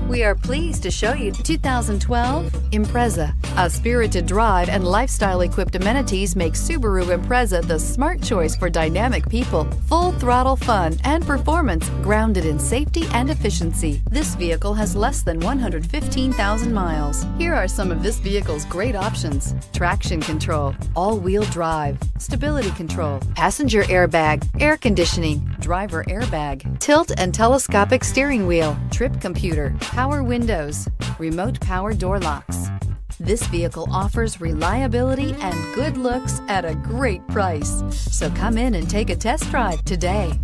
We are pleased to show you 2012 Impreza. A spirited drive and lifestyle-equipped amenities make Subaru Impreza the smart choice for dynamic people. Full throttle fun and performance grounded in safety and efficiency. This vehicle has less than 115,000 miles. Here are some of this vehicle's great options: traction control, all-wheel drive, stability control, passenger airbag, air conditioning, driver airbag, tilt and telescopic steering wheel, trip computer, power windows, remote power door locks. This vehicle offers reliability and good looks at a great price. So come in and take a test drive today.